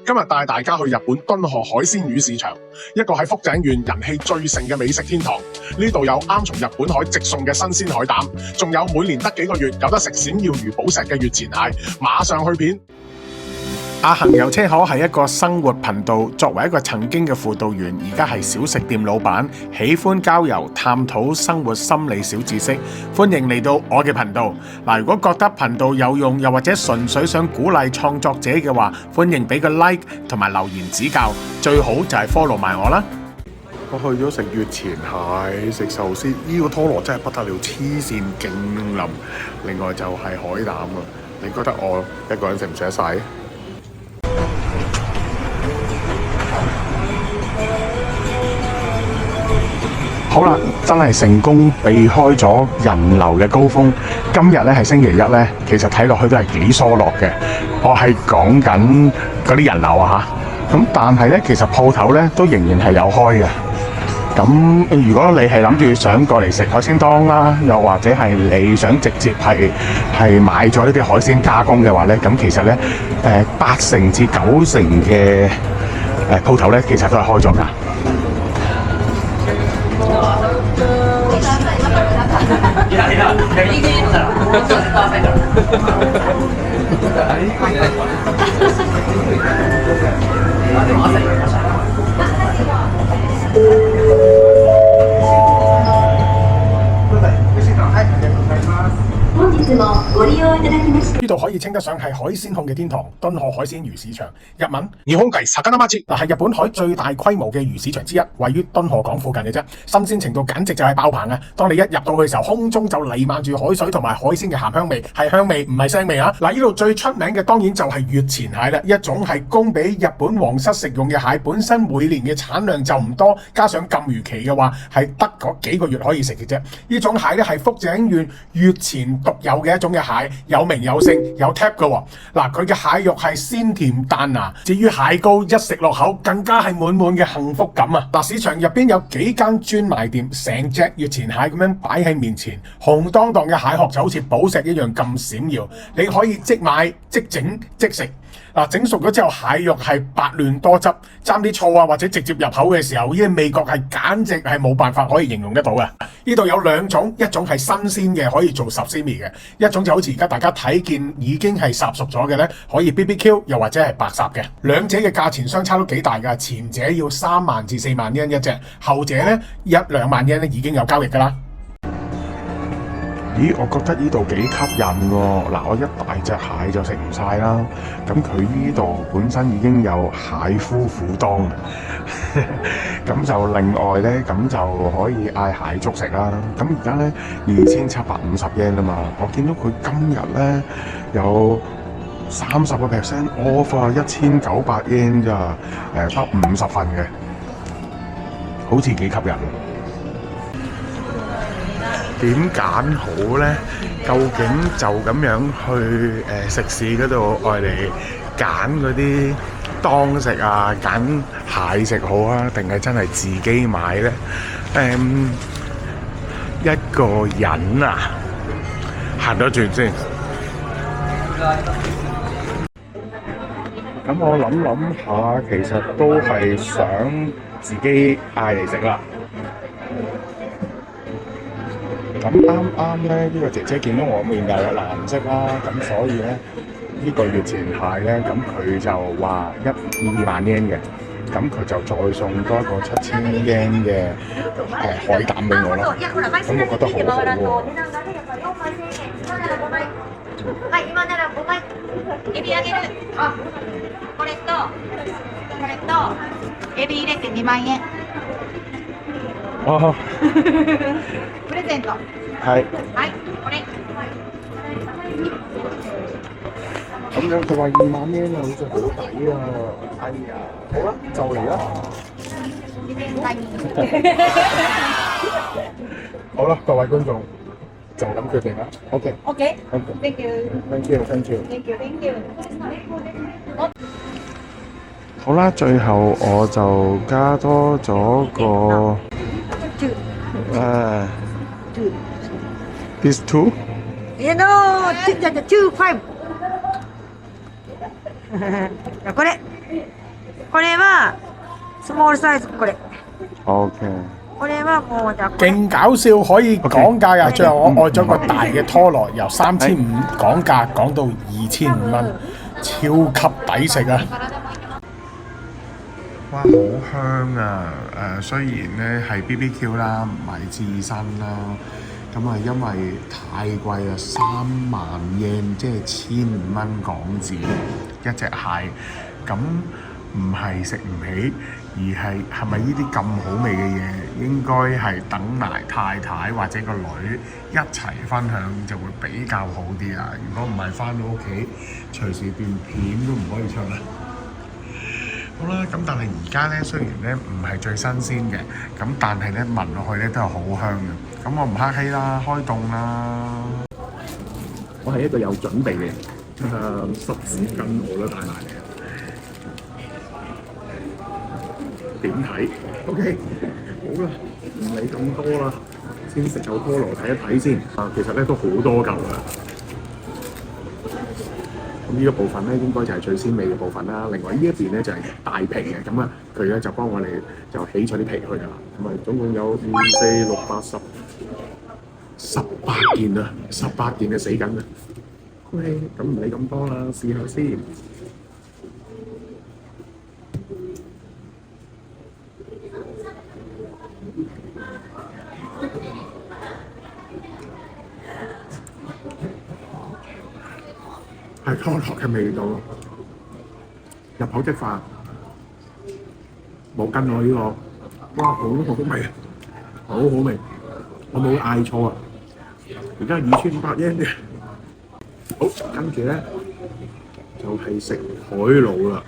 今日帶大家去日本敦賀海鮮魚市場，一個喺福井縣人氣最盛嘅美食天堂。呢度有啱從日本海直送嘅新鮮海膽，仲有每年得幾個月有得食閃耀如寶石嘅月前蟹，馬上去片。阿恒遊車河係一個生活頻道，作為一個曾經嘅輔導員，而家係小食店老闆，喜歡郊遊、探討生活心理小知識。歡迎嚟到我嘅頻道。嗱，如果覺得頻道有用，又或者純粹想鼓勵創作者嘅話，歡迎俾個 like 同埋留言指教，最好就係 follow 埋我啦。我去咗食月前蟹，食壽司，呢個拖羅真係不得了，黐線勁腍。另外就係海膽啊，你覺得我一個人食唔食得晒？好啦，真係成功避開咗人流嘅高峰。今日咧係星期一咧，其實睇落去都係幾疏落嘅。我係講緊嗰啲人流啊嚇。咁但係咧，其實鋪頭咧都仍然係有開嘅。咁如果你係諗住想過嚟食海鮮檔啦，又或者係你想直接係買咗呢啲海鮮加工嘅話咧，咁其實咧8成至9成嘅鋪頭咧，其實都係開咗㗎。呢度可以稱得上係海鮮控嘅天堂，敦賀海鮮魚市場。日文日本海魚町嗱，係日本海最大規模嘅魚市場之一，位於敦賀港附近嘅啫。新鮮程度簡直就係爆棚啊！當你一入到去嘅時候，空中就彌漫住海水同埋海鮮嘅鹹香味，係香味唔係腥味啊！嗱，呢度最出名嘅當然就係月前蟹啦，一種係供俾日本皇室食用嘅蟹，本身每年嘅產量就唔多，加上禁漁期嘅話，係得嗰幾個月可以食嘅啫。呢種蟹咧係福井縣月前獨有嘅一種嘅蟹，有名有姓有 tap 嘅喎。嗱，佢嘅蟹肉係鮮甜彈牙，至於蟹膏一食落口更加係滿滿嘅幸福感啊！嗱，市場入邊有幾間專賣店，成隻月前蟹咁樣擺喺面前，紅當當嘅蟹殼就好似寶石一樣咁閃耀，你可以即買即整即食。嗱，整熟咗之後，蟹肉係白嫩多汁，沾啲醋啊，或者直接入口嘅時候，呢啲味覺係簡直係冇辦法可以形容得到嘅。呢度有兩種，一種係新鮮嘅，可以做刺身嘅；一種就好似而家大家睇見已經係烚熟咗嘅咧，可以 BBQ 又或者係白烚嘅。兩者嘅價錢相差都幾大㗎，前者要3萬至4萬日圓一隻，後者咧1-2萬日圓咧已經有交易㗎啦。咦，我覺得呢度幾吸引喎！嗱，我一大隻蟹就食唔晒啦。咁佢呢度本身已經有蟹夫婦檔，咁就另外咧，咁就可以嗌蟹粥食啦。咁而家咧2750日圓啊嘛，我見到佢今日咧有30% off 啊，1900日圓咋，得50份嘅，好似幾吸引。點揀好呢？究竟就咁樣去食肆嗰度愛嚟揀嗰啲當食啊，揀蟹食好啊，定係真係自己買呢？一個人啊，行多轉先。咁我諗下，其實都係想自己嗌嚟食啦。咁啱咧，呢個姐姐見到我面又有藍色啦，咁所以咧呢個月前蟹咧，咁佢就話1-2萬日圓嘅，咁佢就再送多一個7000日圓嘅海膽俾我啦。咁我覺得好好喎。哦。プレゼント。はい。はい、これ。咁樣佢話2萬日圓啊，好似好抵啊！哎呀，好啦，就嚟啦。好啦，各位觀眾，就咁決定啦。OK。OK。Thank you。Thank you。Thank you。Thank you。Thank you。好啦，最後我就加多咗個These two? You know, 2.5. これはスモールサイズこれ。OK。これはもうじゃあこれ勁搞笑，可以講價㗎。最後我愛咗個大嘅拖羅，由3500講價講到2500蚊，超級抵食啊！哇，好香啊！雖然咧係 BBQ 啦，唔係刺身啦，咁啊因為太貴啦，30000yen，即係1500蚊港紙一隻蟹，咁唔係食唔起，而係咪呢啲咁好味嘅嘢，應該係等埋太太或者個女一齊分享就會比較好啲啊！如果唔係翻到屋企，隨時段片都唔可以出啦。好啦，咁但係而家咧雖然咧唔係最新鮮嘅，咁但係咧聞落去咧都係好香嘅。咁我唔客氣啦，開動啦！我係一個有準備嘅人，濕紙巾我都帶埋嚟。點睇 ？OK， 好啦，唔理咁多啦，先食有菠蘿睇一睇先。其實咧都好多嚿㗎。咁呢個部分咧應該就係最鮮味嘅部分啦。另外呢一邊咧就係大皮嘅，咁啊佢咧就幫我哋就起咗啲皮去㗎啦。咁啊總共有5、4、6、8、10、18件啊，18件嘅死緊啊。OK， 咁唔理咁多啦，試下先。係拖羅嘅味道，入口即化，冇跟我呢個，哇好好味，好好味，我冇嗌錯啊！而家2800yen嘅，好跟住咧就係食海鱸啦。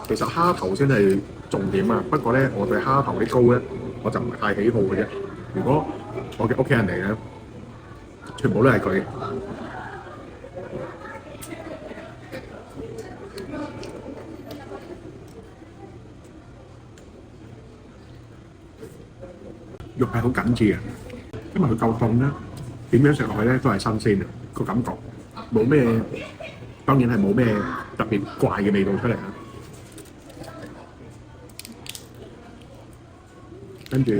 其實蝦頭先係重點啊，不過咧我對蝦頭啲膏咧我就唔係太喜好嘅啫。如果我嘅屋企人嚟咧，全部都係佢。肉係好緊緻嘅，因為佢夠凍咧，點樣食落去咧都係新鮮嘅個感覺，冇咩，當然係冇咩特別怪嘅味道出嚟啦。跟住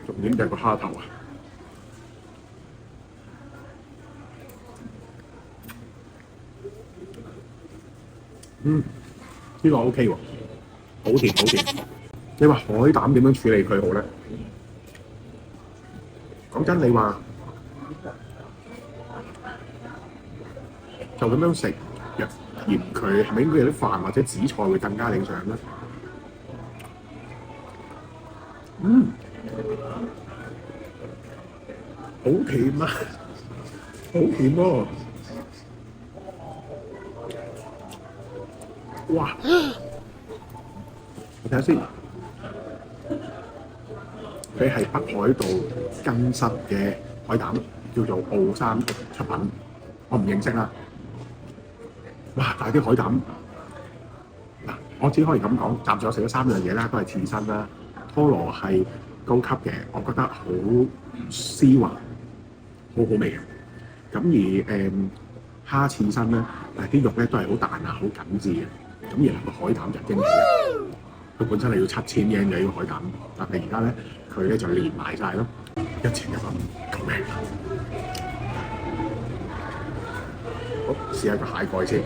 重點就係個蝦頭啊！呢個 OK 喎，好甜好甜。你話海膽點樣處理佢好咧？講真，你話就咁樣食，嫌佢係咪應該有啲飯或者紫菜會更加理想咧？好甜啊！好甜喎！哇！我睇下先，佢係北海道根室嘅海膽，叫做奧山出品，我唔認識啦。哇！但係啲海膽嗱，我只可以咁講，暫時我食咗3樣嘢啦，都係刺身啦。拖羅係高級嘅，我覺得好絲滑，好好味嘅。咁而蝦刺身咧，啲肉咧都係好彈啊，好緊緻嘅。咁而個海膽就精緻嘅，佢本身係要7000yen嘅呢個海膽，但係而家咧佢咧就連埋晒咯，1100，救命！好，試下個蟹蓋先。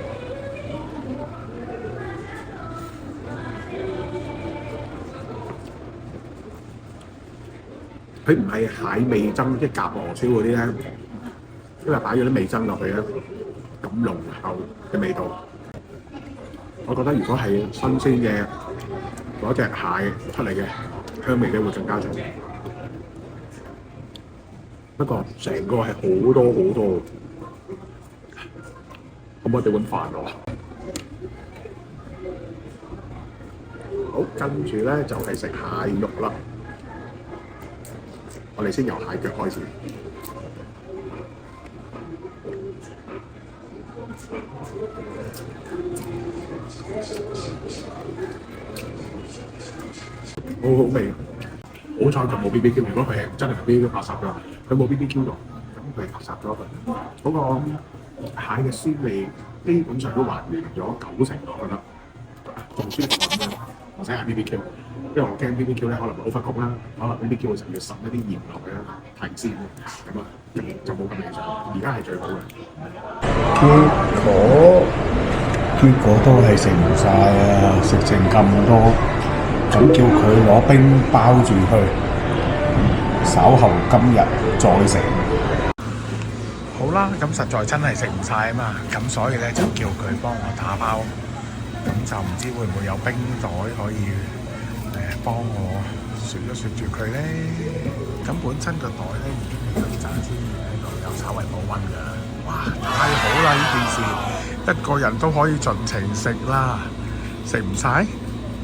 佢唔係蟹味噌，即係夾螺燒嗰啲咧，因為擺咗啲味噌落去咧，咁濃厚嘅味道。我覺得如果係新鮮嘅嗰隻蟹出嚟嘅香味咧，會更加重。不過成個係好多好多，可唔可以俾碗飯我？好，跟住咧就係食蟹肉啦。我哋先由蟹腳開始。好好味，好彩佢冇 BBQ。如果佢係真係 BBQ 80㗎，佢冇 BBQ 咗，咁佢係夾雜咗佢嗰個蟹嘅鮮味，基本上都還原咗90%，我覺得仲舒服咁樣。或者係 BBQ，因為我驚 BBQ 咧可能會好忽曲啦，可能 BBQ 嘅時候要滲一啲鹽落去啦，提鮮咁啊，就冇咁理想。而家係最好嘅。結果都係食唔晒啊！食剩咁多，咁叫佢攞冰包住佢，稍後今日再食。好啦，咁實在真係食唔晒啊嘛，咁所以咧就叫佢幫我打包，咁就唔知會唔會有冰袋可以幫我雪一雪住佢咧。咁本身個袋咧已經有啲炸煎喺度，有稍微保溫㗎。哇，太好啦！呢件事一個人都可以盡情食啦，食唔晒，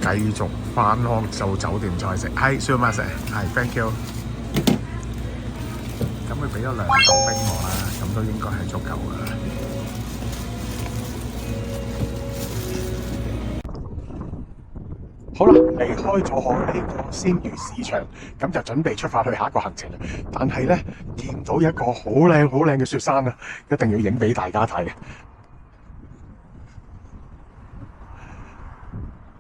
繼續返康做酒店再食。係，需要乜食？係 ，thank you。咁佢俾咗2嚿冰我啦，咁都應該係足夠㗎啦。好啦，離開咗呢個鮮魚市場，咁就準備出發去下一個行程啦。但係咧，見到一個好靚嘅雪山啊，一定要影俾大家睇。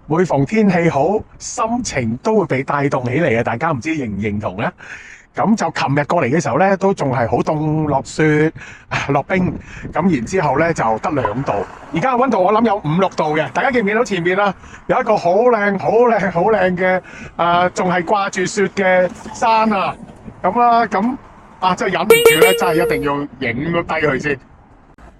每逢天氣好，心情都會被帶動起嚟嘅，大家唔知認唔認同咧？咁就琴日過嚟嘅時候咧，都仲係好凍，落雪、落冰，咁然之後咧就得2度。而家嘅溫度我諗有5、6度嘅，大家見唔見到前面啊？有一個好靚嘅仲係掛住雪嘅山啊！咁啦，咁真係忍唔住咧，真係一定要影低佢先。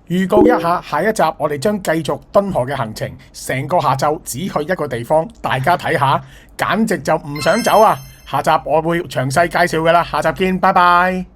預告一下，下一集我哋將繼續敦河嘅行程，成個下晝只去一個地方，大家睇下，簡直就唔想走啊！下集我會詳細介紹㗎喇，下集見，拜拜。